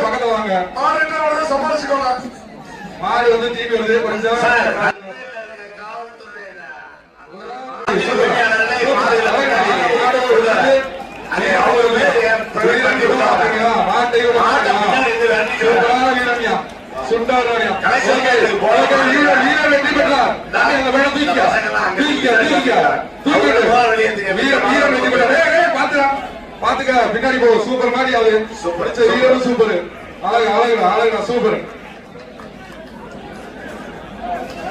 பக்கத்துல வாங்க. சமாளிச்சுக்கோங்க. மாடு வந்து தீபி வருது கொஞ்சம் பாத்துக்க பின்னாடி போ. சூப்பர் மாதிரி அது சூப்பர். அழகு அழகுடா அழகுடா சூப்பர்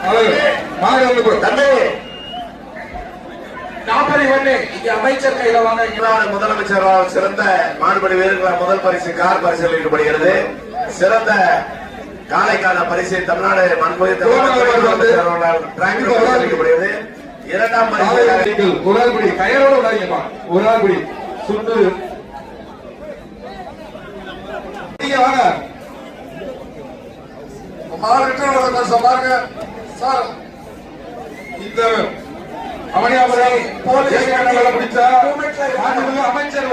அழகு மாடு வந்து அமைச்சர் கையில வாங்க. முதலமைச்சர் சிறந்த மாடுபடி வீரர்களால் முதல் பரிசு கார் பரிசு அளிக்கப்படுகிறது. சிறந்த காலைக்கான பரிசு தமிழ்நாடு அளிக்கப்படுகிறது. இரண்டாம் பரிசு ஒரு ஆள் படி கயரோட விடாதீங்கம்மா. ஒரு ஆள் படி சுண்டு வாங்க. பாருங்க சார். இந்த அவனியாபுரம் போலீஸ் பிடிச்சா அமைச்சர்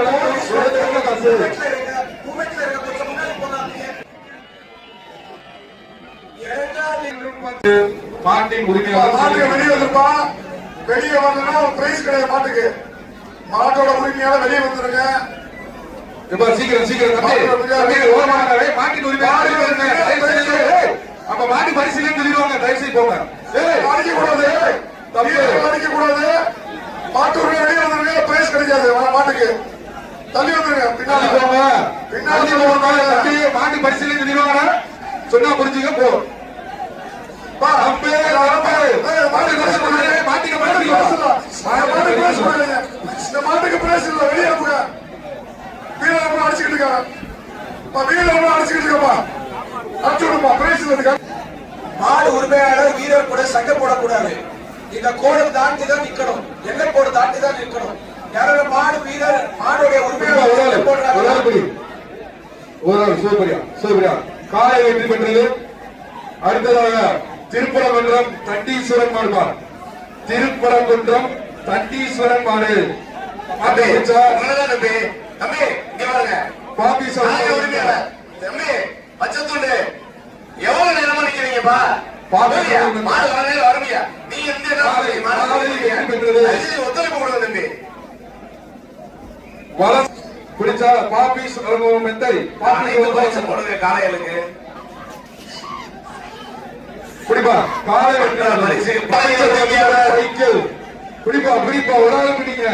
மாட்டின் உரிமையாளர் வெளியே வந்திருப்பான். வெளியே வந்தா பிரைஸ் கிடையாது மாட்டுக்கு. மாட்டோட உரிமையாளர் வெளியே வந்துருங்க. சீக்கிரம் சீக்கிரம் மாட்டின் உரிமையாளர் அப்ப மாட்டு பரிசீலனை சொல்லிடுவாங்க. தயவுசெய்து போங்க. அடிக்க கூடாது அடிக்க கூடாது. மாட்டு உரிமை வெளியே வந்துருங்க. பிரைஸ் கிடைக்காது மாட்டுக்கு. தள்ளி வந்துருங்க. பின்னாடி போங்க. பின்னாடி போங்க. மாட்டு பரிசீலனை சொல்லிடுவாங்க. சொன்னா புரிஞ்சுங்க. போ மாட்டுக்கு பிரைஸ் இல்ல. வெளியே அடிச்சுக்கிட்டு இருக்காங்க. மாடு உரிமையாளர் வீரர் கூட சண்டை போடக்கூடாது. இந்த கோடை தாண்டி தான் நிக்கணும். எல்லை கோடு தாண்டி தான் நிக்கணும். யாராவது மாடு வீரர் மாடுடைய உரிமையாளர் காலை வெற்றி பெற்றது. அடுத்ததாக திருப்பரங்குன்றம் தண்டீஸ்வரன் மாடுபார். திருப்பரங்குன்றம் தண்டீஸ்வரன் மாடு எவ்வளவு நேரமா நிக்கிறீங்கப்பா? ஒத்துழைப்பு கொடுங்க தம்பி. பிடிச்சா பாபீஸ் மெத்தை போடுங்க காளைகளுக்கு. குடிப்பா காலை பிடிப்பா பிடிப்பா ஒரு ஆள் பிடிங்க.